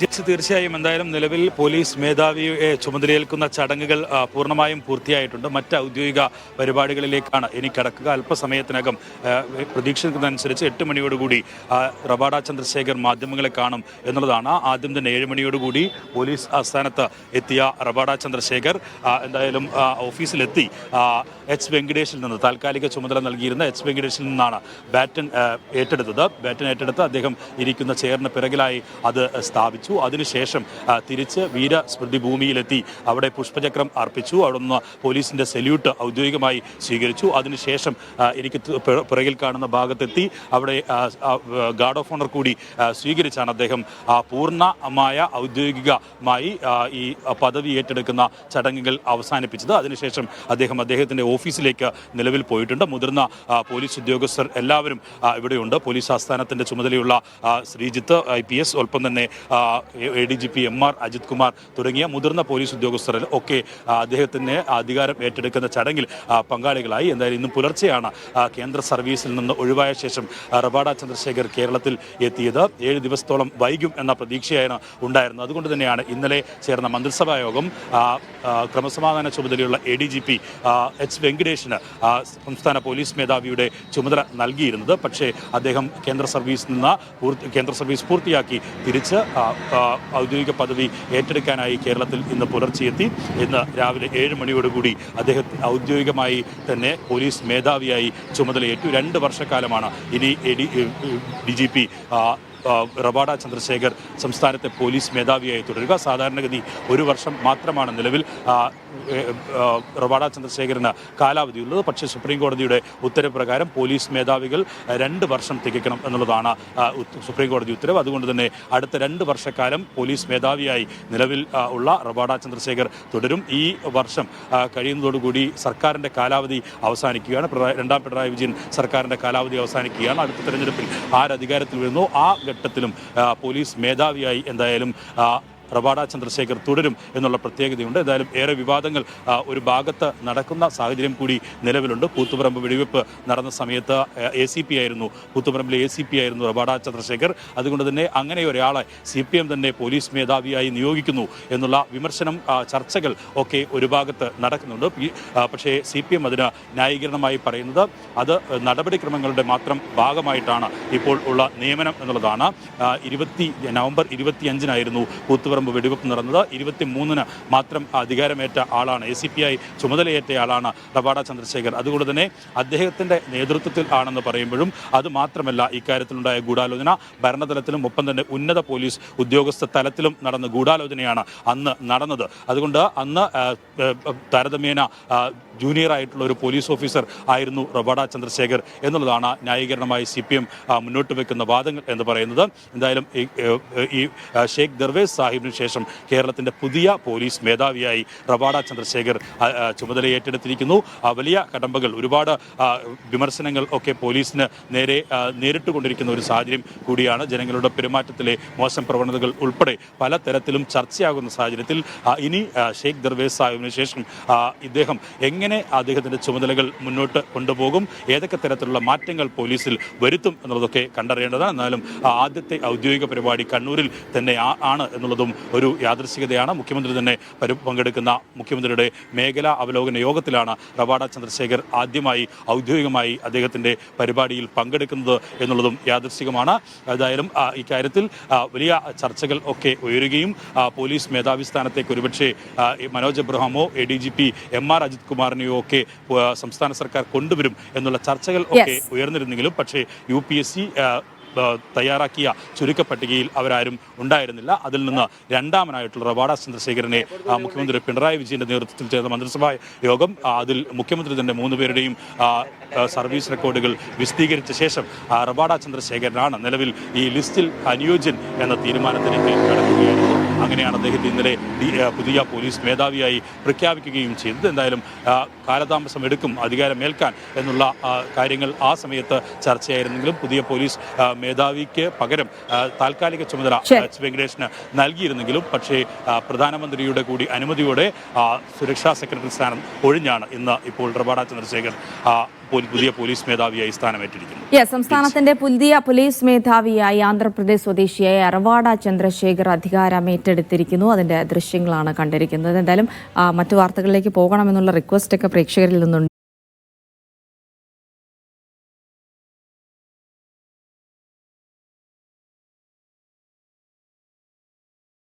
തീർച്ചയായും എന്തായാലും നിലവിൽ പോലീസ് മേധാവിയെ ചുമതലയേൽക്കുന്ന ചടങ്ങുകൾ പൂർണ്ണമായും പൂർത്തിയായിട്ടുണ്ട്. മറ്റ് ഔദ്യോഗിക പരിപാടികളിലേക്കാണ് ഇനി കടക്കുക. അല്പസമയത്തിനകം പ്രതീക്ഷിക്കുന്നതനുസരിച്ച് 8 മണിയോടുകൂടി റവാഡ ചന്ദ്രശേഖർ മാധ്യമങ്ങളെ കാണും എന്നുള്ളതാണ്. ആദ്യം തന്നെ 7 മണിയോടുകൂടി പോലീസ് ആസ്ഥാനത്ത് എത്തിയ റവാഡ ചന്ദ്രശേഖർ എന്തായാലും ഓഫീസിലെത്തി എച്ച് വെങ്കടേഷിൽ നിന്ന് താൽക്കാലിക ചുമതല നൽകിയിരുന്ന എച്ച് വെങ്കടേഷിൽ നിന്നാണ് ബാറ്റൺ ഏറ്റെടുത്ത് അദ്ദേഹം ഇരിക്കുന്ന ചെയറിന് പിറകിലായി അത് സ്ഥാപിച്ചു. അതിനുശേഷം തിരിച്ച് വീരസ്മൃതി ഭൂമിയിലെത്തി അവിടെ പുഷ്പചക്രം അർപ്പിച്ചു. അവിടെ നിന്ന് പോലീസിന്റെ സല്യൂട്ട് ഔദ്യോഗികമായി സ്വീകരിച്ചു. അതിനുശേഷം എനിക്ക് പിറകിൽ കാണുന്ന ഭാഗത്തെത്തി അവിടെ ഗാർഡ് ഓഫ് ഓണർ കൂടി സ്വീകരിച്ചാണ് അദ്ദേഹം പൂർണ്ണമായ ഔദ്യോഗികമായി ഈ പദവി ഏറ്റെടുക്കുന്ന ചടങ്ങുകൾ അവസാനിപ്പിച്ചത്. അതിനുശേഷം അദ്ദേഹത്തിന്റെ ഓഫീസിലേക്ക് നിലവിൽ പോയിട്ടുണ്ട്. മുതിർന്ന പോലീസ് ഉദ്യോഗസ്ഥർ എല്ലാവരും ഇവിടെയുണ്ട്. പോലീസ് ആസ്ഥാനത്തിന്റെ ചുമതലയുള്ള ശ്രീജിത്ത് IPS, ഒപ്പം തന്നെ ADGP MR അജിത് കുമാർ തുടങ്ങിയ മുതിർന്ന പോലീസ് ഉദ്യോഗസ്ഥർ ഒക്കെ അദ്ദേഹത്തിന് അധികാരം ഏറ്റെടുക്കുന്ന ചടങ്ങിൽ പങ്കാളികളായി. എന്തായാലും ഇന്ന് പുലർച്ചെയാണ് കേന്ദ്ര സർവീസിൽ നിന്ന് ഒഴിവായ ശേഷം റവാഡ ചന്ദ്രശേഖർ കേരളത്തിൽ എത്തിയത്. 7 ദിവസത്തോളം വൈകും എന്ന പ്രതീക്ഷയാണ് ഉണ്ടായിരുന്നത്. അതുകൊണ്ട് തന്നെയാണ് ഇന്നലെ ചേർന്ന മന്ത്രിസഭാ യോഗം ക്രമസമാധാന ചുമതലയുള്ള ADGP എച്ച് വെങ്കടേഷിന് സംസ്ഥാന പോലീസ് മേധാവിയുടെ ചുമതല നൽകിയിരുന്നത്. പക്ഷേ അദ്ദേഹം കേന്ദ്ര സർവീസ് പൂർത്തിയാക്കി തിരിച്ച് ഔദ്യോഗിക പദവി ഏറ്റെടുക്കാനായി കേരളത്തിൽ ഇന്ന് പുലർച്ചെയെത്തി. ഇന്ന് രാവിലെ 7 മണിയോടുകൂടി അദ്ദേഹം ഔദ്യോഗികമായി തന്നെ പോലീസ് മേധാവിയായി ചുമതലയേറ്റു. 2 വർഷക്കാലമാണ് ഇനി DGP റവാഡ ചന്ദ്രശേഖർ സംസ്ഥാനത്തെ പോലീസ് മേധാവിയായി തുടരുക. സാധാരണഗതി 1 വർഷം മാത്രമാണ് നിലവിൽ റവാഡ ചന്ദ്രശേഖറിന് കാലാവധിയുള്ളത്. പക്ഷേ സുപ്രീം കോടതിയുടെ ഉത്തരവ് പ്രകാരം പോലീസ് മേധാവികൾ 2 വർഷം തികയ്ക്കണം എന്നുള്ളതാണ് സുപ്രീം കോടതി ഉത്തരവ്. അതുകൊണ്ട് തന്നെ അടുത്ത 2 വർഷക്കാലം പോലീസ് മേധാവിയായി നിലവിൽ ഉള്ള റവാഡ ചന്ദ്രശേഖർ തുടരും. ഈ വർഷം കഴിയുന്നതോടുകൂടി സർക്കാരിൻ്റെ കാലാവധി അവസാനിക്കുകയാണ്. രണ്ടാം പിണറായി വിജയൻ സർക്കാരിൻ്റെ കാലാവധി അവസാനിക്കുകയാണ്. അടുത്ത തെരഞ്ഞെടുപ്പിൽ ആരധികാരത്തിൽ വരുന്നു ആ ഘട്ടത്തിലും പോലീസ് മേധാവിയായി എന്തായാലും റവാഡ ചന്ദ്രശേഖർ തുടരും എന്നുള്ള പ്രത്യേകതയുണ്ട്. എന്തായാലും ഏറെ വിവാദങ്ങൾ ഒരു ഭാഗത്ത് നടക്കുന്ന സാഹചര്യം കൂടി നിലവിലുണ്ട്. കൂത്തുപറമ്പ് വെടിവെപ്പ് നടന്ന സമയത്ത് കൂത്തുപറമ്പിലെ ACP ആയിരുന്നു റവാഡ ചന്ദ്രശേഖർ. അതുകൊണ്ട് തന്നെ അങ്ങനെ ഒരാളെ CPM തന്നെ പോലീസ് മേധാവിയായി നിയോഗിക്കുന്നു എന്നുള്ള വിമർശനം, ചർച്ചകൾ ഒക്കെ ഒരു ഭാഗത്ത് നടക്കുന്നുണ്ട്. പക്ഷേ CPM അതിന് ന്യായീകരണമായി പറയുന്നത് അത് നടപടിക്രമങ്ങളുടെ മാത്രം ഭാഗമായിട്ടാണ് ഇപ്പോൾ ഉള്ള നിയമനം എന്നുള്ളതാണ്. നവംബർ 25-നായിരുന്നു കൂത്തുപറമ്പ് വെടിവെപ്പ് നടന്നത്. 23-ന് മാത്രം അധികാരമേറ്റ ആളാണ്, ACP ആയി ചുമതലയേറ്റ ആളാണ് റവാഡ ചന്ദ്രശേഖർ. അതുകൊണ്ട് തന്നെ അദ്ദേഹത്തിന്റെ നേതൃത്വത്തിൽ ആണെന്ന് പറയുമ്പോഴും അത് മാത്രമല്ല, ഇക്കാര്യത്തിലുണ്ടായ ഗൂഢാലോചന ഭരണതലത്തിലും ഒപ്പം തന്നെ ഉന്നത പോലീസ് ഉദ്യോഗസ്ഥ തലത്തിലും നടന്ന ഗൂഢാലോചനയാണ് അന്ന് നടന്നത്. അതുകൊണ്ട് അന്ന് താരതമ്യേന ജൂനിയർ ആയിട്ടുള്ള ഒരു പോലീസ് ഓഫീസർ ആയിരുന്നു റവാഡ ചന്ദ്രശേഖർ എന്നുള്ളതാണ് ന്യായീകരണമായി CPM മുന്നോട്ട് വെക്കുന്ന വാദങ്ങൾ എന്ന് പറയുന്നത്. എന്തായാലും ഈ ഷെയ്ഖ് ദർവേസ് സാഹിബിന് ശേഷം കേരളത്തിന്റെ പുതിയ പോലീസ് മേധാവിയായി റവാഡ ചന്ദ്രശേഖർ ചുമതല ഏറ്റെടുത്തിരിക്കുന്നു. വലിയ കടമ്പകൾ, ഒരുപാട് വിമർശനങ്ങൾ ഒക്കെ പോലീസിന് നേരിട്ടുകൊണ്ടിരിക്കുന്ന ഒരു സാഹചര്യം കൂടിയാണ്. ജനങ്ങളുടെ പെരുമാറ്റത്തിലെ മോശം പ്രവണതകൾ ഉൾപ്പെടെ പല തരത്തിലും ചർച്ചയാകുന്ന സാഹചര്യത്തിൽ ഇനി ഷെയ്ഖ് ദർവേസ് സാഹിബിന് ശേഷം ഇദ്ദേഹം എങ്ങനെ അദ്ദേഹത്തിന്റെ ചുമതലകൾ മുന്നോട്ട് കൊണ്ടുപോകും, ഏതൊക്കെ തരത്തിലുള്ള മാറ്റങ്ങൾ പോലീസിൽ വരുത്തും എന്നുള്ളതൊക്കെ കണ്ടറിയേണ്ടതാണ്. എന്നാലും ആദ്യത്തെ ഔദ്യോഗിക പരിപാടി കണ്ണൂരിൽ തന്നെ ആണ് എന്നുള്ളതും ഒരു യാദൃശ്ചികതയാണ്. മുഖ്യമന്ത്രി തന്നെ പങ്കെടുക്കുന്ന മുഖ്യമന്ത്രിയുടെ മേഖലാ അവലോകന യോഗത്തിലാണ് റവാഡ ചന്ദ്രശേഖർ ആദ്യമായി ഔദ്യോഗികമായി അദ്ദേഹത്തിന്റെ പരിപാടിയിൽ പങ്കെടുക്കുന്നത് എന്നുള്ളതും യാദൃശ്ചികമാണ്. ഏതായാലും ഇക്കാര്യത്തിൽ വലിയ ചർച്ചകൾ ഒക്കെ ഉയരുകയും പോലീസ് മേധാവി സ്ഥാനത്തേക്ക് ഒരുപക്ഷെ മനോജ് എബ്രഹാമോ ADGP MR അജിത് കുമാറിനെയോ ഒക്കെ സംസ്ഥാന സർക്കാർ കൊണ്ടുവരും എന്നുള്ള ചർച്ചകൾ ഒക്കെ ഉയർന്നിരുന്നെങ്കിലും പക്ഷേ UPSC തയ്യാറാക്കിയ ചുരുക്കപ്പട്ടികയിൽ അവരാരും ഉണ്ടായിരുന്നില്ല. അതിൽ നിന്ന് രണ്ടാമനായിട്ടുള്ള റവാഡ ചന്ദ്രശേഖരനെ മുഖ്യമന്ത്രി പിണറായി വിജയന്റെ നേതൃത്വത്തിൽ ചേർന്ന മന്ത്രിസഭാ യോഗം അതിൽ മുഖ്യമന്ത്രി തന്നെ 3 പേരുടെയും സർവീസ് റെക്കോർഡുകൾ വിശദീകരിച്ച ശേഷം റവാഡ ചന്ദ്രശേഖരനാണ് നിലവിൽ ഈ ലിസ്റ്റിൽ അനുയോജ്യൻ എന്ന തീരുമാനത്തിലേക്ക് കടക്കുകയായിരുന്നു. അങ്ങനെയാണ് അദ്ദേഹത്തെ ഇന്നലെ പുതിയ പോലീസ് മേധാവിയായി പ്രഖ്യാപിക്കുകയും ചെയ്തത്. എന്തായാലും കാലതാമസം എടുക്കും അധികാരമേൽക്കാൻ എന്നുള്ള കാര്യങ്ങൾ ആ സമയത്ത് ചർച്ചയായിരുന്നെങ്കിലും പുതിയ പോലീസ് മേധാവിക്ക് പകരം താൽക്കാലിക ചുമതല എച്ച് വെങ്കടേഷിന് നൽകിയിരുന്നെങ്കിലും പക്ഷേ പ്രധാനമന്ത്രിയുടെ കൂടി അനുമതിയോടെ സുരക്ഷാ സെക്രട്ടറി സ്ഥാനം ഒഴിഞ്ഞാണ് ഇന്ന് ഇപ്പോൾ റവാഡ ചന്ദ്രശേഖർ പുതിയ പോലീസ് മേധാവിയായി സ്ഥാനമേറ്റിരിക്കുന്നത്. സംസ്ഥാനത്തിന്റെ പുതിയ പോലീസ് മേധാവിയായി ആന്ധ്രാപ്രദേശ് സ്വദേശിയായ അറവാഡ ചന്ദ്രശേഖർ അധികാരം ഏറ്റെടുത്തിരിക്കുന്നു. അതിന്റെ ദൃശ്യങ്ങളാണ് കണ്ടിരിക്കുന്നത്. എന്തായാലും മറ്റു വാർത്തകളിലേക്ക് പോകണമെന്നുള്ള റിക്വസ്റ്റ് ഒക്കെ പ്രേക്ഷകരിൽ നിന്നുണ്ട്.